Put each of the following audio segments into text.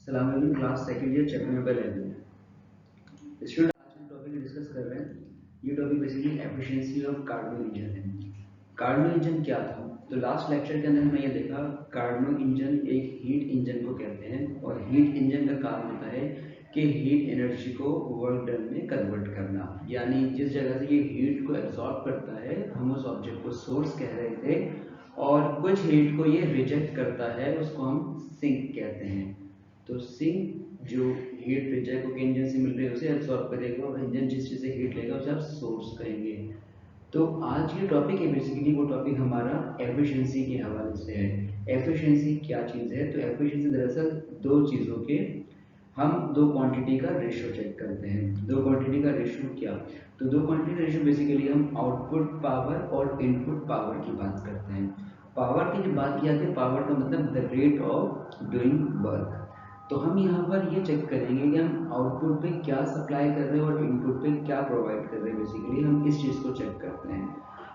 सलाम अलैकुम। Class second year chapter number 11। Student, आज हम टॉपिक डिस्कस कर रहे हैं। ये topic basically efficiency of Carnot engine है। कार्नो इंजन क्या था? तो लास्ट लेक्चर के अंदर हमने ये देखा, कार्नो इंजन एक हीट इंजन को कहते हैं और हीट इंजन का काम होता है कि हीट एनर्जी को वर्क डन में कन्वर्ट करना, यानी जिस जगह से ये हीट को एब्जॉर्ब करता है हम उस ऑब्जेक्ट को सोर्स कह रहे थे, और कुछ हीट को ये रिजेक्ट करता है, उसको हम सिंक कहते हैं। तो सिंक जो हीट रिजेक्ट को इंजन से मिल रही है उसे एब्सॉर्ब करेगा और इंजन जिस चीज़ से हीट लेगा उसे आप सोर्स कहेंगे। तो आज ये टॉपिक है बेसिकली, वो टॉपिक हमारा एफिशिएंसी के हवाले से है। एफिशिएंसी क्या चीज़ है? तो एफिशिएंसी दरअसल दो चीज़ों के, हम दो क्वांटिटी का रेशियो चेक करते हैं। दो क्वांटिटी का रेशियो क्या? तो दो क्वांटिटी का रेशियो बेसिकली हम आउटपुट पावर और इनपुट पावर की बात करते हैं। पावर की जब बात की जाती है, पावर का मतलब the rate of doing work. तो हम यहाँ पर ये चेक करेंगे कि हम आउटपुट पे क्या सप्लाई कर रहे हैं और इनपुट पे क्या प्रोवाइड कर रहे हैं। बेसिकली हम इस चीज़ को चेक करते हैं।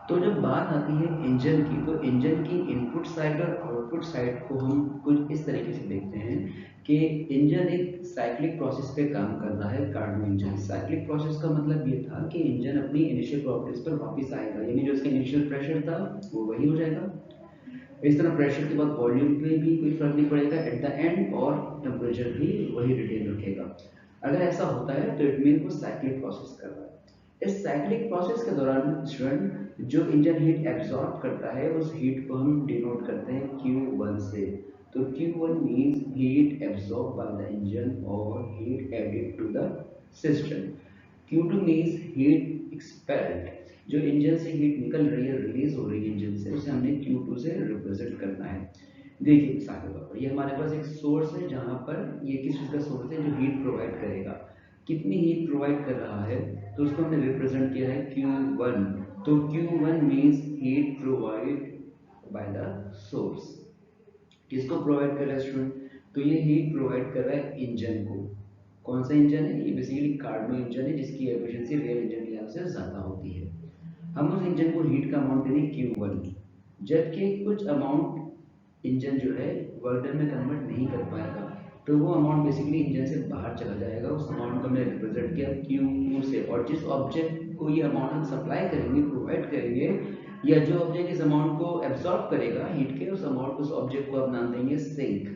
तो जब बात आती है इंजन की, तो इंजन की इनपुट साइड और आउटपुट साइड को हम कुछ इस तरीके से देखते हैं कि इंजन एक साइक्लिक प्रोसेस पे काम कर रहा है। कार्नो इंजन साइक्लिक प्रोसेस का मतलब ये था कि इंजन अपनी इनिशियल प्रॉपर्टीज पर वापस आएगा, यानी जो उसका इनिशियल प्रेशर था वो वही हो जाएगा। इस तरह प्रेशर के बाद वॉल्यूम पे भी कोई फर्क नहीं पड़ेगा एट द एंड, और टेम्परेचर भी वही रिटेन रखेगा। अगर ऐसा होता है तो इट मीन वो साइक्लिक प्रोसेस कर रहा है। इस साइक्लिक प्रोसेस के दौरान स्टूडेंट जो इंजन हीट एब्जॉर्ब करता है उस हीट को हम डिनोट करते हैं Q1 से। तो Q1 means heat absorb by the engine और heat added to the system. Q2 means heat expelled, जो इंजन से हीट निकल रही है, रिलीज हो रही है इंजन से, उसे हमने Q2 से रिप्रेजेंट करना है। देखिए मिसाल के तौर पर ये हमारे पास एक सोर्स है, जहाँ पर ये किस चीज़ का सोर्स है जो हीट प्रोवाइड करेगा। कितनी हीट प्रोवाइड कर रहा है तो उसको हमने रिप्रेजेंट किया है Q1। तो Q1 means heat provide by the source. किसको प्रोवाइड कर रहा है स्टूडेंट? तो ये हीट प्रोवाइड कर रहा है इंजन को। कौन सा इंजन है? ये बेसिकली कार्नो इंजन है, जिसकी एफिशिएंसी रियल इंजन की से ज़्यादा होती है। हम उस इंजन को हीट का अमाउंट दे दें Q1, जबकि कुछ अमाउंट इंजन जो है वर्क डन में कन्वर्ट नहीं कर पाएगा, तो वो अमाउंट बेसिकली इंजन से बाहर चला जाएगा। उस अमाउंट को हमने रिप्रेजेंट किया Q2 से, और जिस ऑब्जेक्ट को ये अमाउंट हम सप्लाई करेंगे, प्रोवाइड करेंगे, या जो ऑब्जेक्ट इस अमाउंट को एब्जॉर्ब करेगा हीट के, उस अमाउंट उस ऑब्जेक्ट को आप नाम देंगे सिंक।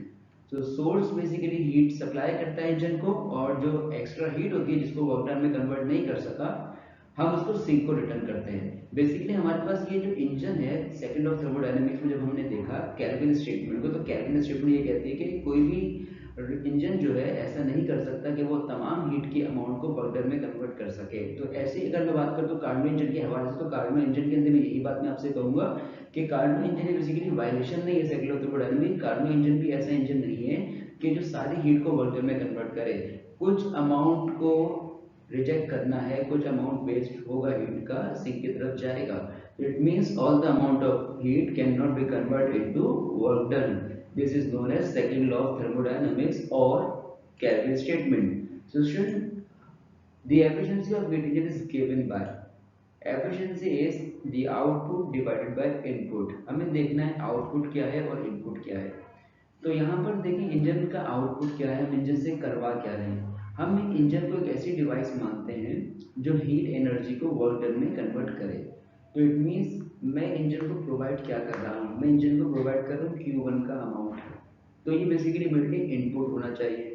तो सोर्स बेसिकली हीट सप्लाई करता है इंजन को, और जो एक्स्ट्रा हीट होती है जिसको वर्क डन में कन्वर्ट नहीं कर सका, हम उसको सिंक को रिटर्न करते हैं। बेसिकली हमारे पास ये जो इंजन है, सेकंड ऑफ थर्मोडायनेमिक्स में जब हमने देखा केल्विन स्टेटमेंट को, तो केल्विन स्टेटमेंट ये कहती है कि कोई भी इंजन जो है ऐसा नहीं कर सकता कि वो तमाम हीट की अमाउंट को वर्क डन में कन्वर्ट कर सके। तो ऐसे ही अगर मैं बात करूँ तो कार्नो इंजन के हवाले से, तो कार्नो इंजन के अंदर मैं यही बात मैं आपसे कहूँगा कि कार्नो इंजन बेसिकली वायलेशन नहीं है second of thermodynamics. Carnot engine भी ऐसा इंजन नहीं है कि जो सारी हीट को वर्क डन में कन्वर्ट करे। कुछ अमाउंट को रिजेक्ट करना है, कुछ अमाउंट वेस्ट होगा हीट का, सिंक की तरफ जाएगा। It means all the amount of heat can not be convert into work done. This is known as second law of thermodynamics और Kelvin statement. So the efficiency of heat engine is given by efficiency is the output divided by input। हमें देखना है output क्या है और input क्या है। तो यहाँ पर देखिए इंजन का आउटपुट क्या है, हम इंजन से करवा क्या रहे हैं। हम इंजन को एक ऐसी डिवाइस मानते हैं जो हीट एनर्जी को वर्क डन में कन्वर्ट करे। तो इट मीन्स मैं इंजन को प्रोवाइड क्या कर रहा हूँ? मैं इंजन को प्रोवाइड कर रहा हूँ Q1 का अमाउंट। तो ये बेसिकली मेरे लिए इनपुट होना चाहिए।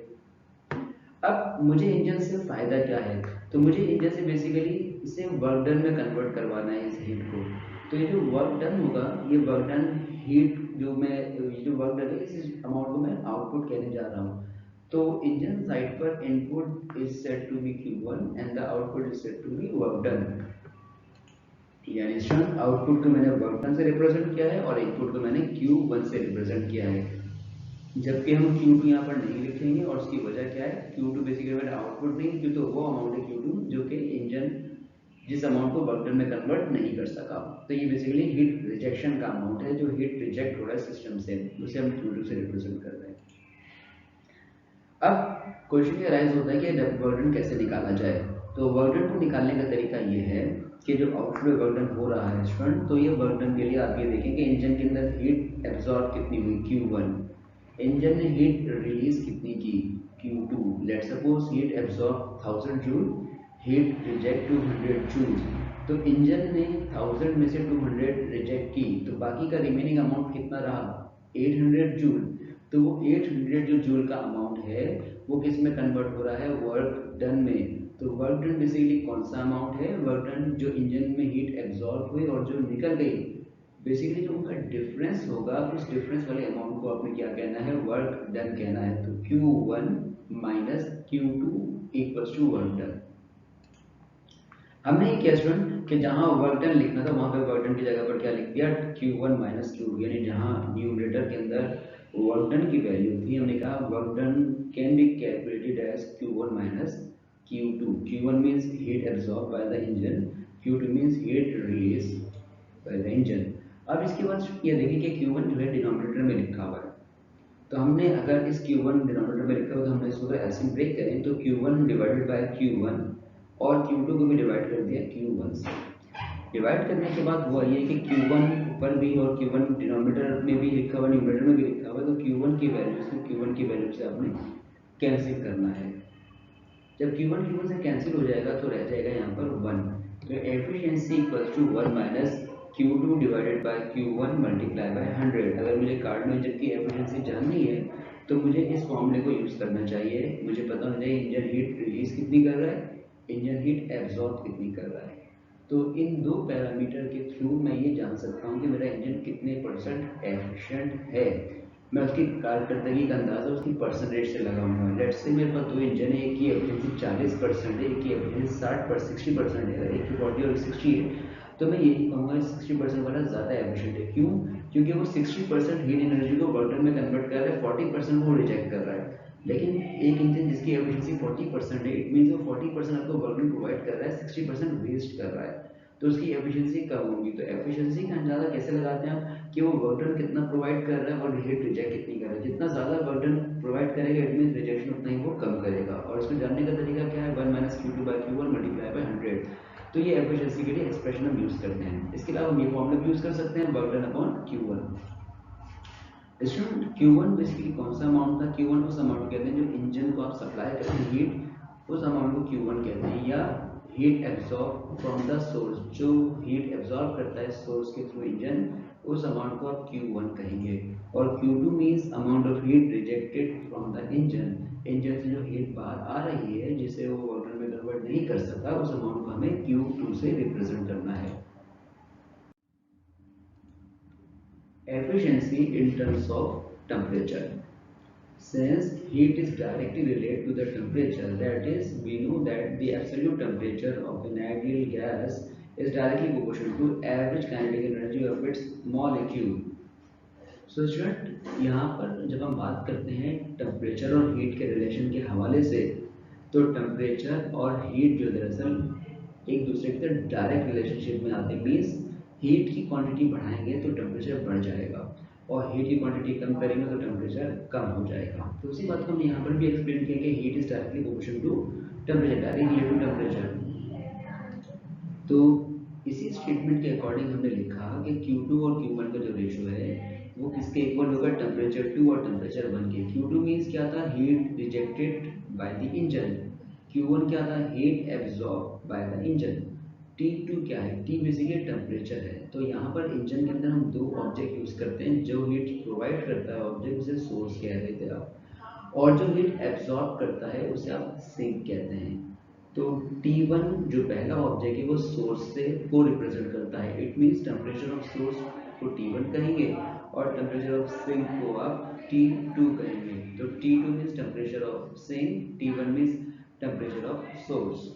अब मुझे इंजन से फ़ायदा क्या है? तो मुझे इंजन से बेसिकली इसे वर्क डन में कन्वर्ट करवाना है इस हीट को। तो ये जो वर्क डन होगा, ये वर्क डन हीट जो मैं, ये जो वर्क डन है इस अमाउंट को मैं आउटपुट कहने जा रहा हूँ। तो इंजन साइड पर input is set to be Q1 and the output is set to be work done. यानी स्टूडेंट आउटपुट को मैंने वर्क डन से रिप्रेजेंट किया है और इनपुट को मैंने Q1 से रिप्रेजेंट किया है। जबकि हम Q2 यहाँ पर नहीं लिखेंगे, और उसकी वजह क्या है? Q2 बेसिकली मेरा आउटपुट नहीं, क्योंकि वो अमाउंट है Q2 जो कि इंजन जिस अमाउंट को वर्क डन में कन्वर्ट नहीं कर सका। तो ये बेसिकली हीट रिजेक्शन का अमाउंट है, जो हीट रिजेक्ट हो रहा है सिस्टम से, उसे हम Q2 से रिप्रेजेंट कर रहे हैं। अब क्वेश्चन ये राइज होता है कि वर्क डन कैसे निकाला जाए। तो वर्क डन को निकालने का तरीका ये है कि जो आउटपुट वर्क डन हो रहा है स्टूडेंट, तो ये वर्क डन के लिए आप ये देखें कि इंजन के अंदर हीट एब्जॉर्ब कितनी हुई Q1, इंजन ने हीट रिलीज कितनी की, Q2। Let suppose heat absorb 1000 joule, heat reject 200 joule. तो इंजन ने 1000 में से 200 रिजेक्ट की, तो बाकी का रिमेनिंग अमाउंट कितना रहा, 800 जूल। तो वो 800 जो जूल का अमाउंट है वो किस में कन्वर्ट हो रहा है, वर्क डन में। तो वर्क डन बेसिकली कौन सा अमाउंट है, वर्क डन जो इंजन में हीट एब्जॉर्ब हुई और जो निकल गई, बेसिकली जो उनका डिफरेंस होगा, उस डिफरेंस वाले अमाउंट को आपने क्या कहना है, वर्क डन कहना है। तो Q1 minus Q2 equals to work done. हमने ये किया स्टूडेंट कि जहां वर्क डन लिखना था वहां पे वर्क डन की जगह पर क्या लिख दिया, Q1 माइनस Q2, यानी जहां न्यूमरेटर के अंदर वर्क डन की वैल्यू थी हमने कहा work done can be calculated as Q1 minus Q2। Q1 means heat absorb by the engine, Q2 means heat release by the engine. अब इसके बाद ये देखिए कि Q1 जो है डिनोमिनेटर में लिखा हुआ है, तो हमने अगर इस Q1 डिनोमिनेटर में लिखा हुआ तो हमने इसको एलसीएम ब्रेक करें तो Q1 डिवाइडेड बाय Q1 और Q2 को भी डिवाइड कर दिया Q1 से। डिवाइड करने के बाद हुआ ये कि Q1 ऊपर भी और Q1 डिनोमिनेटर में भी लिखा हुआ, न्यूमरेटर में भी लिखा हुआ, तो Q1 की वैल्यू से Q1 की वैल्यू से आपने कैंसिल करना है। जब Q1 Q1 से कैंसिल हो जाएगा तो रह जाएगा यहाँ पर 1। तो efficiency equals to 1 minus Q2 divided by Q1 multiply by 100। अगर मुझे कार्नो इंजन की एफिशिएंसी जाननी है तो मुझे इस फॉर्मूले को यूज़ करना चाहिए। मुझे पता होना चाहिए इंजन हीट रिलीज कितनी कर रहा है, इंजन हीट एब्जॉर्ब कितनी कर रहा है। तो इन दो पैरामीटर के थ्रू मैं ये जान सकता हूँ कि मेरा इंजन कितने परसेंट एफिशिएंट है। मैं उसकी कारकर्दगी का अंदाजा उसकी परसेंटेज से लगाऊंगा। लेट्स से मेरे पास दो इंजन है, एक की एफिशिएंसी 40% है, एक की एफिशिएंसी 60% है, एक की 40 और 60 है, तो मैं यही कहूँगा 60% वाला ज़्यादा एफिशिएंट है। क्यों? क्योंकि वो 60% हीट एनर्जी को वर्क में कन्वर्ट कर रहा है, 40% वो रिजेक्ट कर रहा है। लेकिन एक इंजन जिसकी एफिशिएंसी 40% है, इट मीन्स वो 40% आपको वर्क प्रोवाइड कर रहा है, 60% वेस्ट कर रहा है, तो उसकी एफिशिएंसी कम होगी। तो एफिशिएंसी का अंदाजा कैसे लगाते हैं आप, कि वो वर्क कितना प्रोवाइड कर रहा है और हीट रिजेक्ट कितनी कर रहा है। जितना ज़्यादा वर्क प्रोवाइड करेगा इट मीन्स रिजेक्शन उतना ही वो कम करेगा। और इसको जानने का तरीका क्या है, 1 minus Q2 by Q1 multiply by 100। तो ये एफिशिएंसी के लिए एक्सप्रेशन हम यूज़ करते हैं। इसके अलावा हम ये फॉर्मूला भी यूज़ कर सकते हैं, work done upon Q1। Student Q1 basically कौन सा अमाउंट था, Q1 उस अमाउंट कहते हैं जो इंजन को आप सप्लाई करते हैं हीट, उस अमाउंट को Q1 कहते हैं। या heat absorb from the source, जो हीट एब्जॉर्ब करता है सोर्स के थ्रू इंजन, उस अमाउंट को आप Q1 कहेंगे। और Q2 means amount of heat rejected from the engine, engine से जो हीट बाहर आ रही है जिसे वो वाटर में कन्वर्ट नहीं कर सका, उस अमाउंट को हमें Q2 से रिप्रेजेंट करना है। Efficiency in terms of temperature. Since heat is directly related to the temperature, that is, we know that the absolute temperature of an ideal gas is directly proportional to average kinetic energy of its molecule. So student, यहाँ पर जब हम बात करते हैं temperature और heat के relation के हवाले से, तो टेम्परेचर और हीट जो दरअसल एक दूसरे के साथ डायरेक्ट रिलेशनशिप में आते हैं। मीन्स हीट की क्वांटिटी बढ़ाएंगे तो टेम्परेचर बढ़ जाएगा और हीट की क्वांटिटी कम करेंगे तो टेम्परेचर कम हो जाएगा। तो उसी बात को हमने यहाँ पर भी एक्सप्लेन किया कि heat is directly proportional to temperature, directly related to temperature. तो इसी स्टेटमेंट के अकॉर्डिंग हमने लिखा कि Q2 और Q1 का जो रेशियो है वो किसके इक्वल होगा, टेम्परेचर 2 और टेम्परेचर 1 के। Q2 मीन्स क्या था, heat rejected by the engine. Q1 क्या था, heat absorb by the engine. T2 क्या है, T बेसिकली टेम्परेचर है। तो यहाँ पर इंजन के अंदर हम दो ऑब्जेक्ट यूज करते हैं, जो हीट प्रोवाइड करता है ऑब्जेक्ट उसे सोर्स कह रहे थे आप, और जो हीट एब्जॉर्ब करता है उसे आप सिंक कहते हैं। तो T1 जो पहला ऑब्जेक्ट है वो सोर्स से को रिप्रेजेंट करता है, it means temperature of source को T1 कहेंगे और टेम्परेचर ऑफ सिंक को आप T2 कहेंगे। तो T2 means temperature of sink, T1 means temperature of source.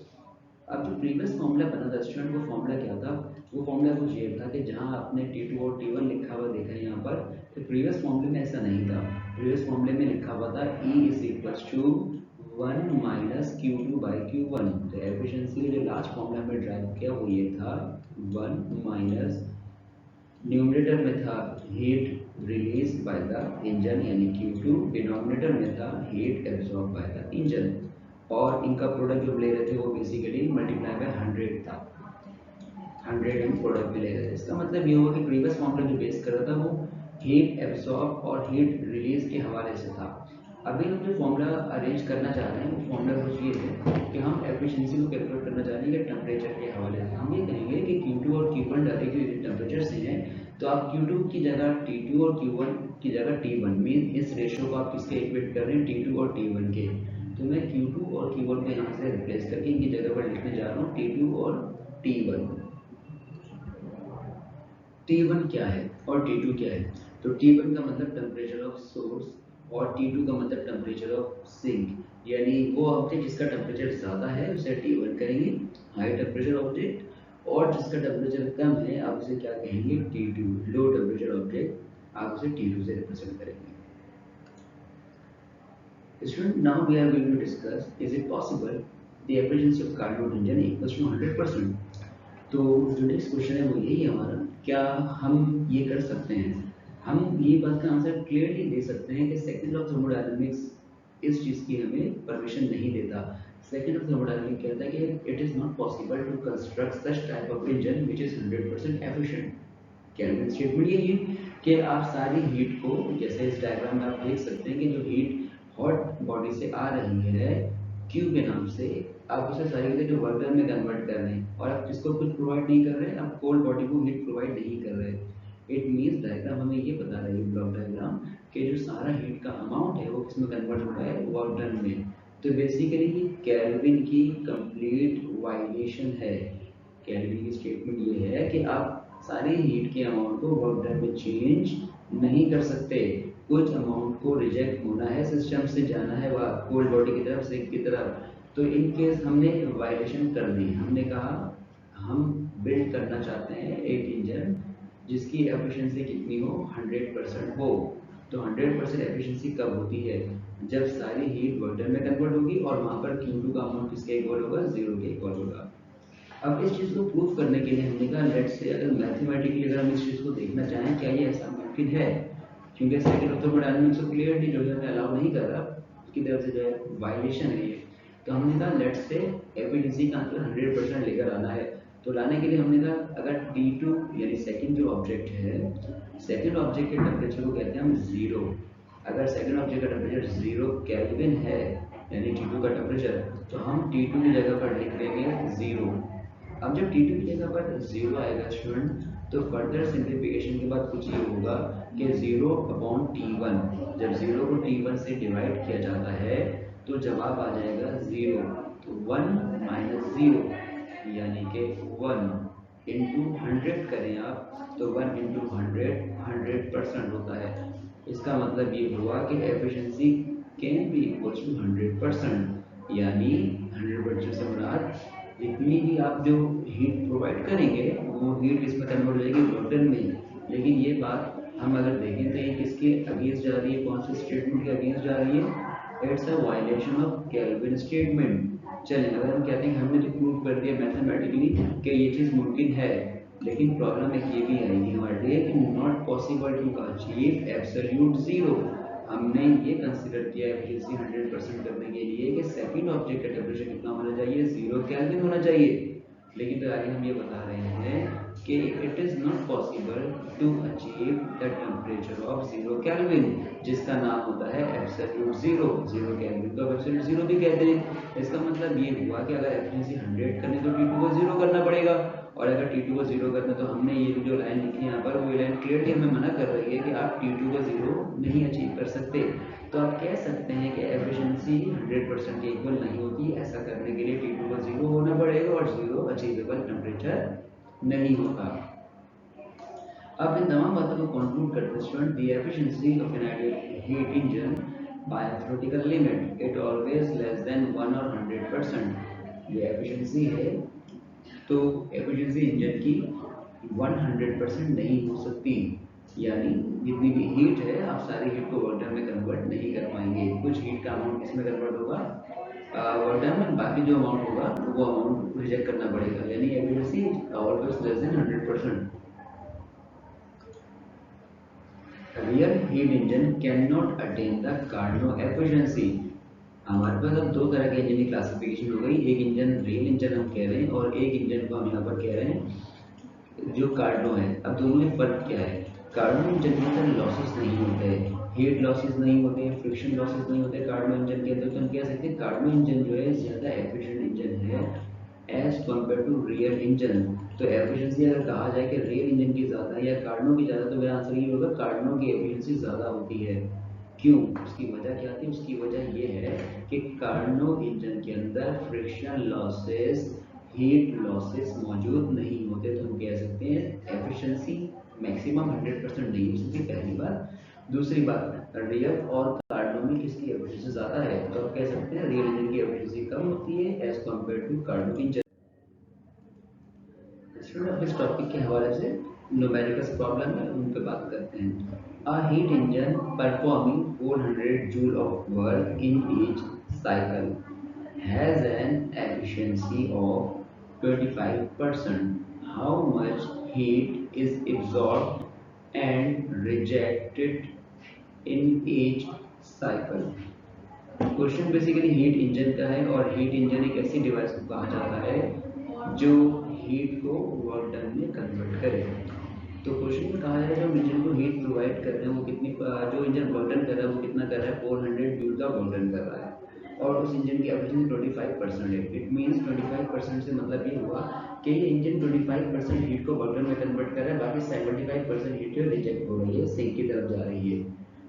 अब जो प्रीवियस फॉर्मूला बना था स्टूडेंट, वो फॉर्मूला क्या था, वो फॉर्मूला कुछ ये था कि जहाँ आपने T2 और T1 लिखा हुआ देखा है यहाँ पर, तो प्रीवियस फॉर्मूले में ऐसा नहीं था। प्रीवियस फॉर्मूले में लिखा हुआ था E is equals to 1 minus Q2 by Q1। तो एफिशिएंसी का जो लास्ट फॉर्मूला हमने ड्राइव किया वो ये था 1 माइनस, न्यूमरेटर में था heat release by the engine यानी Q2, डिनोमिनेटर में था heat absorb by the engine, और इनका प्रोडक्ट जो ले रहे थे वो बेसिकली मल्टीप्लाई बाय 100 था, 100 हम प्रोडक्ट में ले रहे थे। इसका मतलब ये हुआ कि प्रीवियस फॉर्मूला जो बेस कर रहा था वो हीट एब्सॉर्ब और हीट रिलीज के हवाले से था। अभी हम जो फॉर्मूला अरेंज करना चाह रहे हैं वो फॉर्मूला कुछ ये है कि हम एफिशिएंसी को कैलकुलेट करना चाह रहे हैं टेम्परेचर के हवाले से। हम ये कहेंगे कि Q2 और Q1 डायरेक्टली टेम्परेचर से हैं, तो आप Q2 की जगह T2 और Q1 की जगह T1 मीन इस रेशियो को आप किसके इक्वेट कर रहे हैं, T2 और T1 के। तो मैं Q2 और Q1 को यहाँ से रिप्लेस करके इनकी जगह पर लिखने जा रहा हूँ T2 और T1। T1 क्या है और T2 क्या है? तो T1 का मतलब टेम्परेचर ऑफ सोर्स और T2 का मतलब टेम्परेचर ऑफ सिंक, यानी वो ऑब्जेक्ट जिसका टेम्परेचर ज़्यादा है उसे T1 कहेंगे, हाई टेम्परेचर ऑब्जेक्ट, और जिसका टेम्परेचर कम है आप उसे क्या कहेंगे, T2, लो टेम्परेचर ऑब्जेक्ट, आप उसे T2 से रिप्रेजेंट करेंगे। Student, now we are going to discuss, is it possible the efficiency of Carnot engine equals to 100%? तो जो नेक्स्ट क्वेश्चन है वो यही है हमारा, क्या हम ये कर सकते हैं? हम ये बात का आंसर क्लियरली दे सकते हैं कि सेकंड ऑफ थर्मोडायनामिक्स इस चीज़ की हमें परमिशन नहीं देता। सेकंड ऑफ थर्मोडायनामिक्स कहता है कि it is not possible to construct such type of engine which is 100% efficient. Kelvin statement यही है कि आप सारी हीट को, जैसे इस डायग्राम में आप देख सकते हैं कि जो हीट हॉट बॉडी से आ रही है क्यू के नाम से, आप उसे सारी के जो वर्क डन में कन्वर्ट कर रहे हैं, और आप किसको कुछ प्रोवाइड नहीं कर रहे हैं, आप कोल्ड बॉडी को हीट प्रोवाइड नहीं कर रहे। इट मीन्स डायग्राम हमें ये बता रही है, ब्लॉक डायग्राम, कि जो सारा हीट का अमाउंट है वो किसमें कन्वर्ट हो रहा है, वर्क डन में। तो बेसिकली ये केल्विन की कंप्लीट वायलेशन है। केल्विन की स्टेटमेंट ये है कि आप सारी हीट के अमाउंट को वर्क डन में चेंज नहीं कर सकते, कुछ अमाउंट को रिजेक्ट होना है, सिस्टम से जाना है वह कोल्ड बॉडी की तरफ, सिंक की तरफ। तो इन केस हमने वायलेशन कर दी, हमने कहा हम बिल्ड करना चाहते हैं एक इंजन जिसकी एफिशिएंसी कितनी हो, 100% हो। तो 100% एफिशिएंसी कब होती है, जब सारी हीट वर्क डन में कन्वर्ट होगी और वहां पर Q2 का अमाउंट किसके इक्वल होगा, 0 के इक्वल होगा। अब इस चीज़ को प्रूव करने के लिए हमने कहा लेट्स से अगर मैथमेटिकली अगर हम इस चीज़ को देखना चाहें क्या ये ऐसा मुमकिन है, क्योंकि सेकंड ऑफ थर्मोडायनामिक्स को क्लियरली जो है हमें अलाउ नहीं कर रहा, उसकी तरफ से जो है वायलेशन है ये। तो हमने कहा लेट्स से एफिशिएंसी का आंसर 100% लेकर आना है। तो लाने के लिए हमने कहा अगर T2 यानी सेकंड जो ऑब्जेक्ट है, सेकंड ऑब्जेक्ट के टेम्परेचर को कहते हैं हम 0। अगर सेकंड ऑब्जेक्ट का टेम्परेचर 0 केल्विन है यानी T2 का टेम्परेचर, तो हम T2 की जगह पर लिख देंगे 0। अब जब T2 की जगह पर 0 आएगा स्टूडेंट, तो फर्दर सिंप्लीफिकेशन के बाद कुछ ये होगा कि 0/T1, जब 0 को T1 से डिवाइड किया जाता है तो जवाब आ जाएगा 0। तो 1 - 0 यानी कि 1 इंटू 100 करें आप, तो 1 इंटू 100 होता है। इसका मतलब ये हुआ कि efficiency can be equals to 100%, यानी 100% से मुराद जितनी भी आप जो हीट प्रोवाइड करेंगे वो हीट इसमें कन्वर्ट हो जाएगी वर्क डन में। लेकिन ये बात हम अगर देखें तो ये किसके अगेंस्ट जा रही है, कौन से स्टेटमेंट के अगेंस्ट जा रही है, it's a violation of kelvin statement. चलें, अगर हम कहते हैं हमने तो प्रूव कर दिया मैथमेटिकली कि ये चीज़ मुमकिन है, लेकिन प्रॉब्लम एक ये भी आएगी हमारे लिए कि not possible to achieve absolute 0। हमने ये कंसिडर किया एफिशिएंसी 100% करने के लिए कि सेकंड ऑब्जेक्ट का टेम्परेचर कितना होना चाहिए, 0 केल्विन होना चाहिए। लेकिन तो आगे हम ये बता रहे हैं कि it is not possible to achieve the temperature of 0 kelvin, जिसका नाम होता है एब्सोल्यूट 0 केल्विन को एब्सोल्यूट 0 भी कहते हैं। इसका मतलब ये हुआ कि अगर एफिशिएंसी 100 करनी तो T2 को 0 करना पड़ेगा, और अगर T2 को 0 करना तो हमने ये जो लाइन लिखी है यहाँ पर, वो लाइन क्लियरली हमें मना कर रही है कि आप T2 को 0 नहीं अचीव कर सकते। तो आप कह सकते हैं कि एफिशिएंसी 100% के इक्वल नहीं होती। ऐसा करने के लिए T2 को 0 होना पड़ेगा और 0 अचीवेबल टेम्परेचर नहीं होता। अब इन तमाम बातों को कंक्लूड करते हैं student, the efficiency of an ideal heat engine by theoretical limit it always less than 1 और 100%। ये एफिशिएंसी है, तो एफिशिएंसी इंजन की 100% नहीं हो सकती, यानी जितनी भी हीट है आप सारी हीट को वर्क डन में कन्वर्ट नहीं कर पाएंगे। कुछ हीट का अमाउंट किसमें कन्वर्ट होगा, वर्क डन में, बाकी जो अमाउंट होगा वो अमाउंट रिजेक्ट करना पड़ेगा, यानी efficiency always less then 100%। Real heat engine can not attain the Carnot efficiency. हमारे पास अब दो तरह के इंजन की क्लासिफिकेशन हो गई, एक इंजन रियल इंजन हम कह रहे हैं और एक इंजन को हम यहाँ पर कह रहे हैं जो कार्नो है। अब दोनों में फर्क क्या है, कार्बन इंजन के अंदर लॉसेस नहीं होते, हीट लॉसेस नहीं होते, फ्रिक्शन लॉसेस नहीं होते कार्बन इंजन के अंदर। तो हम कह सकते हैं कार्बन इंजन जो है ज़्यादा एफिशिएंट इंजन है as compare to real engine. तो एफिशिएंसी अगर कहा जाए कि रियल इंजन की ज़्यादा है या कार्बनों की ज़्यादा, तो मेरा आंसर ये होगा कार्बनों की एफिशिएंसी ज़्यादा होती है। क्यों? उसकी वजह क्या थी? उसकी वजह ये है कि कार्बनो इंजन के अंदर फ्रिक्शन लॉसेस, हीट लॉसेस मौजूद नहीं होते। तो हम कह सकते हैं एफिशिएंसी मैक्सिमम 100% नहीं हो सकती, पहली बात। दूसरी बात, रियल और कार्बन में किसकी एफिशिएंसी ज़्यादा है? तो आप कह सकते हैं रियल इंजन की एफिशिएंसी कम होती है as compare to carbon engine. Student इस टॉपिक के हवाले से न्यूमेरिकल्स प्रॉब्लम है, उन पे बात करते हैं। A heat engine performing 400 joule of work in each cycle has an efficiency of 25%. How much heat is absorbed and rejected in each cycle? Question basically heat engine का है, और हीट इंजन एक ऐसी डिवाइस को कहा जाता है जो हीट को वर्क डन में कन्वर्ट करे। तो क्वेश्चन में कहा है जो इंजन को हीट प्रोवाइड कर रहे हैं वो कितनी, जो इंजन वर्क डन कर रहा है वो कितना कर रहा है? 400 जूल का वर्क डन कर रहा है, और उस इंजन की एफिशिएंसी 25% है। इट मीन्स 25% से मतलब ये हुआ कि ये इंजन 25% हीट को वर्क डन में कन्वर्ट कर रहा है, बाकी 75% हीट रिजेक्ट हो रही है, सिंक की तरफ जा रही है।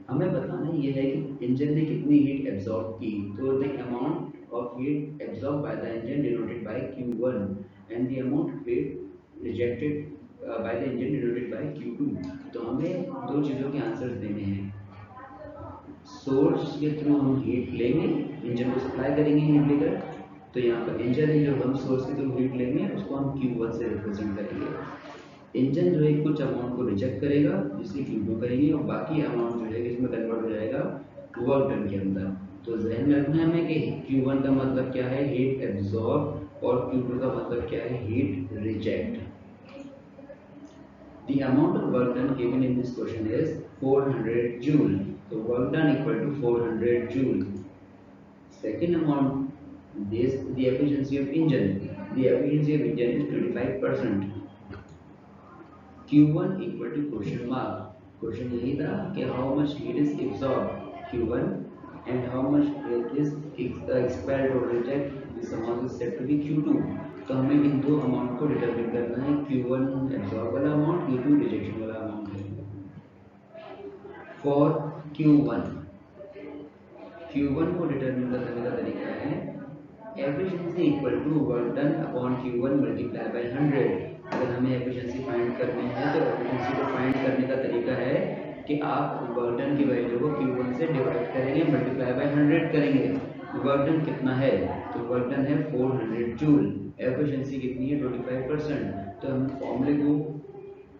हमें बताना ये है कि इंजन ने कितनी हीट एब्जॉर्ब की। तो the amount of heat absorb by the engine denoted by Q1 and the amount of heat rejected by the engine denoted by Q2। तो हमें दो चीज़ों के आंसर्स देने हैं। सोर्स के थ्रू हम हीट लेंगे, इंजन को सप्लाई करेंगे हीट लेकर। तो यहाँ पर इंजन है जो हम सोर्स के थ्रू हीट लेंगे उसको हम Q1 से रिप्रेजेंट करेंगे। इंजन जो है कुछ अमाउंट को रिजेक्ट करेगा जिसे Q2 करेंगे, और बाकी अमाउंट जो है इसमें कन्वर्ट हो जाएगा वर्क डन के अंदर। तो ध्यान में रखना है हमें कि Q1 का मतलब क्या है? हीट एब्जॉर्ब, और Q2 का मतलब क्या है? Heat reject. The amount of work done given in this question is 400 joule. So work done equal to 400 joule. Second amount, this the efficiency of engine. The efficiency of engine is 25%. Q1 equal to question mark. Question यही था कि how much heat is absorbed Q1 and how much heat is expelled or reject. This amount is said to be Q2. तो हमें इन दो amount को determine करना है। Q1 absorb वाला अमाउंट, Q2 रिजेक्शन वाला अमाउंट है। फॉर Q1 को डिटरमिन करने का तरीका है efficiency equal to work done upon Q1 multiply by 100। अगर हमें एफिशिएंसी फाइंड करनी है तो एफिशिएंसी को फाइंड करने का तरीका है कि आप वर्क डन की वैल्यू को Q1 से डिवाइड करेंगे, मल्टीप्लाई बाय 100 करेंगे। वर्क डन कितना है? तो वर्क डन है 400 जूल, एफिशिएंसी कितनी है? 25%। तो हम फॉर्मूले को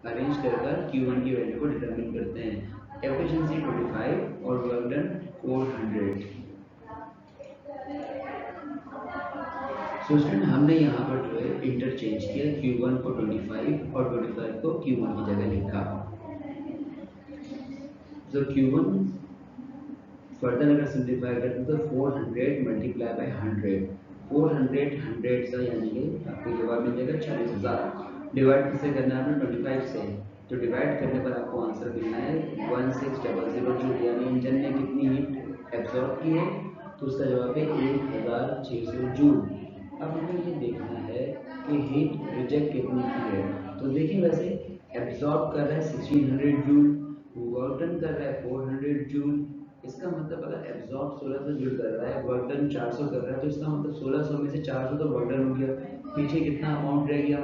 अरेंज कर Q1 की वैल्यू को डिटरमिन करते हैं। एफिशिएंसी 25 और वर्क डन 400। सो स्टूडेंट हमने यहाँ पर जो है इंटरचेंज किया, Q1 को 25 और 25 को Q1 की जगह लिखा। तो Q1 फर्दर अगर सिंप्लीफाई करते तो 400 मल्टीप्लाई बाय 100, 400 100 सा यानी कि आपको जवाब मिल जाएगा 40,000। डिवाइड किससे करना है? आपने 25 से। तो डिवाइड करने पर आपको आंसर मिलना है 1600 जूल, यानी इंजन ने कितनी हीट एब्जॉर्ब की है? तो उसका जवाब है 1600 जूल। अब हमें ये देखना है कि हीट रिजेक्ट कितनी की है। तो देखिए वैसे एब्जॉर्ब कर रहा है 1600 जूल, वर्क डन कर रहा है 400 जूल। इसका मतलब अगर एब्जॉर्ब 1600 जूल कर रहा है, वर्क डन 400 कर रहा है, तो इसका मतलब 1600 में से 400 तो वर्क डन हो गया, पीछे कितना अमाउंट रह गया?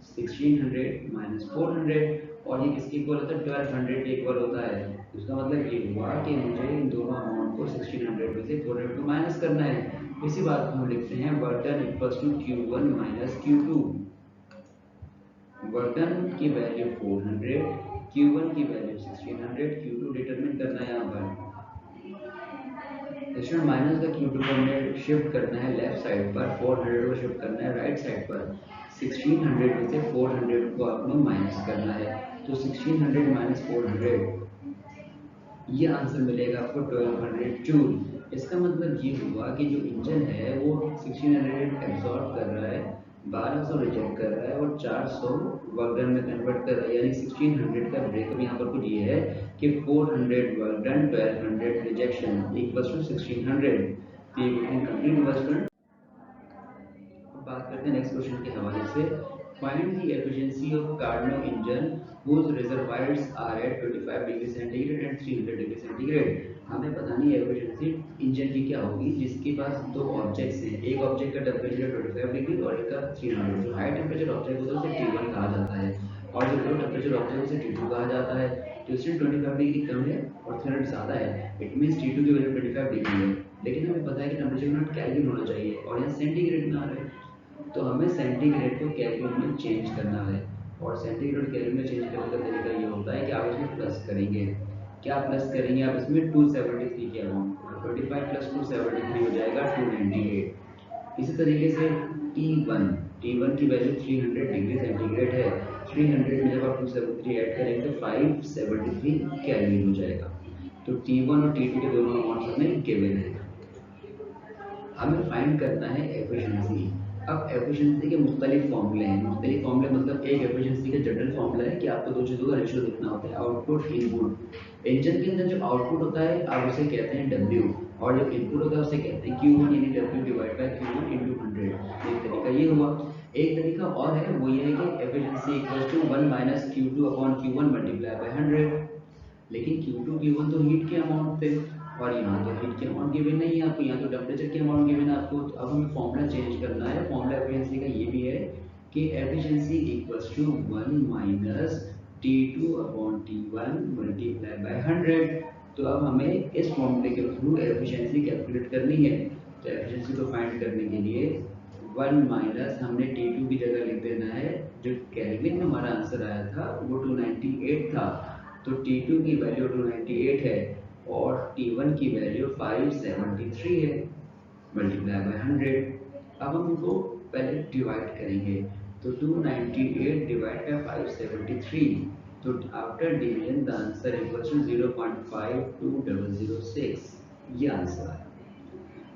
1600 माइनस 400, और ये किसके इक्वल होता है? 1200 के इक्वल होता है। इसका मतलब ये हुआ कि मुझे इन दोनों अमाउंट को 1600 में से 400 को माइनस करना है। इसी बात को हम लिखते हैं work done equals to Q1 minus Q2। Work done की वैल्यू 400, Q1 की वैल्यू 1600, Q2 डिटरमिन करना है यहाँ पर। स्टूडेंट माइनस का Q2 को हमें शिफ्ट करना है लेफ्ट साइड पर, 400 को शिफ्ट करना है राइट साइड पर। 1600 में से 400 को आपने माइनस करना है, तो 1600 माइनस 400, ये आंसर मिलेगा आपको 1200 जूल। इसका मतलब ये हुआ कि जो इंजन है वो 1600 एब्जॉर्ब कर रहा है, 1200 रिजेक्ट कर रहा है और 400 वर्क डन में कन्वर्ट कर रहा है, यानी 1600 का ब्रेकअप यहाँ पर कुछ ये है कि 400 work done 1200 rejection equals to 1600। तो ये क्वेश्चन कंप्लीट हुआ स्टूडेंट। अब बात करते हैं नेक्स्ट क्वेश्चन के हवाले से। Find the efficiency of Carnot engine whose reservoirs are at 25 degree centigrade and 300 degree centigrade. हमें पता नहीं एफिशिएंसी इंजन की क्या होगी जिसके पास दो ऑब्जेक्ट्स हैं, एक ऑब्जेक्ट का टेम्परेचर 25 डिग्री और एक का 300। जो हाई टेम्परेचर ऑब्जेक्ट होता है उसे T1 कहा जाता है और जो लो टेम्परेचर ऑब्जेक्ट उसे T2 कहा जाता है। तो इसमें 25 डिग्री कम है और 300 ज़्यादा है, इट मीन्स T2 की वैल्यू 25 डिग्री है। लेकिन हमें पता है कि टेम्परेचर नॉट केल्विन होना चाहिए और यहाँ सेंटीग्रेड में आ रहा है, तो हमें सेंटीग्रेड को केल्विन में चेंज करना है। और सेंटीग्रेड केल्विन में चेंज करने का तरीका ये होता है कि आप इसमें प्लस करेंगे। क्या प्लस करेंगे आप इसमें 273 के अमाउंट, तो 25 प्लस 273 हो जाएगा 298। इसी तरीके से T1 T1 की वैल्यू 300 डिग्री सेंटीग्रेड है। 300 में जब आप 273 ऐड करेंगे तो 573 केल्विन हो जाएगा। तो T1 और T2 के दोनों अमाउंट्स हमें गिवन है। हमें फाइंड करना है एफिशिएंसी। अब एफिशिएंसी के मुख्तलिफ फॉर्मूले हैं। मुख्तलिफ फॉर्मूले मतलब एक एफिशिएंसी का जनरल फॉर्मूला है कि आपको दो चीज़ों का रेशियो देखना होता है, आउटपुट इनपुट। इंजन के अंदर जो आउटपुट होता है आप उसे कहते हैं W और जो इनपुट होता है उसे कहते हैं Q1 यानी W divide by Q1 into 100। एक तरीका ये हुआ। एक तरीका और है, वो ये है कि efficiency equals to 1 minus Q2 upon Q1 multiply by 100। लेकिन Q2 Q1 तो हीट के अमाउंट थे और यहाँ तो हीट के अमाउंट गिवन नहीं है आपको, यहाँ तो टेम्परेचर के अमाउंट गिवन है आपको। तो अब हमें फॉर्मूला चेंज करना है। फॉर्मूला एफिशिएंसी का ये भी है कि efficiency equals to 1 minus T2 upon T1 multiply by 100। तो अब हमें इस फॉर्मूले के थ्रू एफिशिएंसी कैलकुलेट करनी है। तो एफिशिएंसी को फाइंड करने के लिए 1 माइनस हमने T2 की जगह लिख देना है, जो केल्विन में हमारा आंसर आया था वो 298 था, तो T2 की वैल्यू 298 है और T1 की वैल्यू 573 है मल्टीप्लाई बाय 100। अब हम इनको पहले डिवाइड करेंगे, तो 298 डिवाइड बाय 573, तो after division the answer equals to 0.52006, ये आंसर है।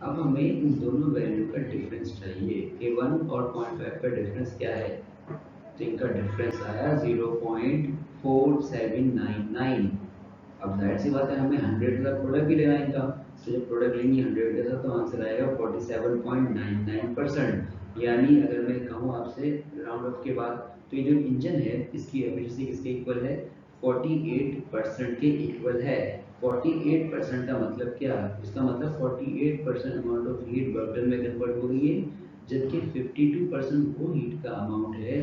अब हमें इन दोनों वैल्यू का डिफरेंस चाहिए कि 1 और 0.5 का डिफरेंस क्या है। तो इनका डिफरेंस आया 0.4799। अब जाहिर सी बात है हमें 100 का प्रोडक्ट भी लेना है इनका, तो जब प्रोडक्ट लेंगे 100 के साथ तो आंसर आएगा 47.99%। यानी अगर मैं कहूँ आपसे राउंड ऑफ के बाद, तो ये जो इंजन है इसकी एफिशिएंसी किसके इक्वल है, 48% के इक्वल है। 48% का मतलब क्या, इसका मतलब 48% amount of heat work done में कन्वर्ट हो रही है, जबकि 52% वो हीट का अमाउंट है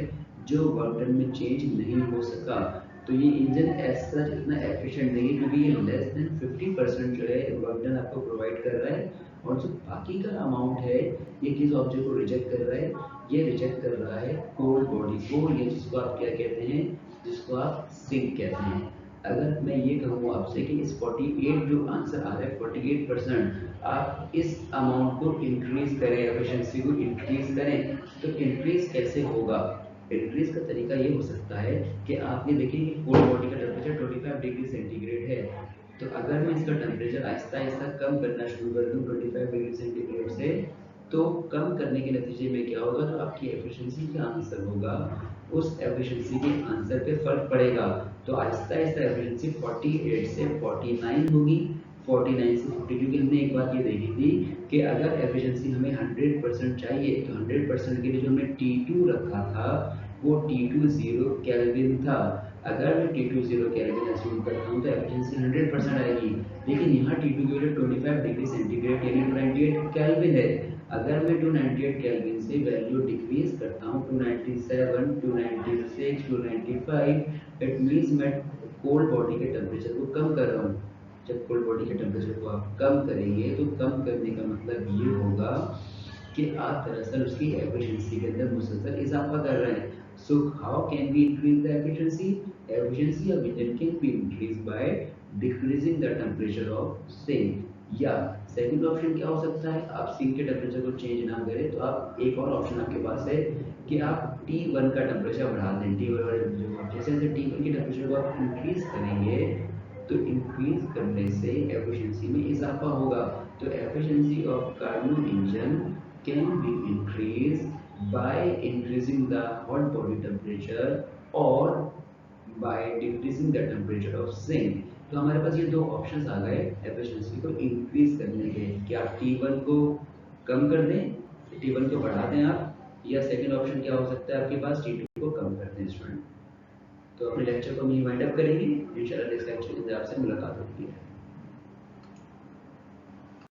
जो वर्क डन में चेंज नहीं हो सका। तो ये इंजन एज सच इतना एफिशिएंट नहीं है क्योंकि ये लेस देन 50% जो है वर्क डन आपको प्रोवाइड कर रहा है, और जो बाकी का अमाउंट है ये किस ऑब्जेक्ट को रिजेक्ट कर रहा है, ये रिजेक्ट कर रहा है कोल्ड बॉडी को, ये जिसको आप क्या कहते हैं, जिसको आप सिंक कहते हैं। अगर मैं ये कहूँ आपसे कि इस 48 जो आंसर आ रहा है 48%, आप इस अमाउंट को इंक्रीज करें, एफिशिएंसी को इंक्रीज करें, तो इंक्रीज कैसे होगा। इंक्रीज का तरीका ये हो सकता है कि आप ये देखिए कि कोल्ड बॉडी का टेम्परेचर 25 डिग्री सेंटीग्रेड है, तो अगर मैं इसका टेम्परेचर आहिस्ता आहिस्ता कम करना शुरू कर दूँ 25 डिग्री सेंटीग्रेड से, तो कम करने के नतीजे में क्या होगा, जो आपकी एफिशिएंसी का आंसर होगा उस एफिशिएंसी के आंसर पे फर्क पड़ेगा। तो आहिस्ता आहिस्ता एफिशिएंसी 48 से 49 होगी, 49 से 50, क्योंकि हमने एक बात ये देखी थी कि अगर एफिशिएंसी हमें 100% चाहिए तो 100% के लिए जो हमने T2 रखा था वो T2 0 केल्विन था। अगर मैं T2 0 केल्विन अज्यूम करता हूँ तो एफिशिएंसी 100% आएगी, लेकिन यहाँ T2 की वैल्यू 25 डिग्री सेंटीग्रेड यानी 298 केल्विन है। अगर मैं 298 केल्विन से वैल्यू डिक्रीज करता हूँ 297, 296, 295, इट मीन्स मैं कोल्ड बॉडी के टेम्परेचर को कम कर रहा हूँ। जब कोल्ड बॉडी के टेम्परेचर को आप कम करेंगे तो कम करने का मतलब ये होगा कि आप दरअसल उसकी एफिशिएंसी के अंदर मुसलसल इजाफा कर रहे हैं। So how can we increase the efficiency, efficiency of engine can be increase by decreasing the temperature of sink. या सेकंड ऑप्शन क्या हो सकता है, आप सिंक के टेम्परेचर को चेंज ना करें तो आप एक और ऑप्शन आपके पास है कि आप T1 का टेम्परेचर बढ़ा दें। T1 वाले जैसे जैसे T1 के टेम्परेचर को आप इंक्रीज करेंगे तो इंक्रीज करने से एफिशिएंसी में इजाफा होगा। तो efficiency of Carnot engine can be increase by increasing the hot body temperature or by decreasing the temperature of zinc. तो हमारे पास ये दो ऑप्शंस आ गए एफिशिएंसी को इंक्रीज करने के कि आप T1 को कम कर दें, T1 को बढ़ा दें आप, या सेकंड ऑप्शन क्या हो सकता है आपके पास T2 को कम कर दें स्टूडेंट। तो अपने लेक्चर को हम वाइंड अप करेंगे, इंशाल्लाह नेक्स्ट लेक्चर में आपसे मुलाकात होती है।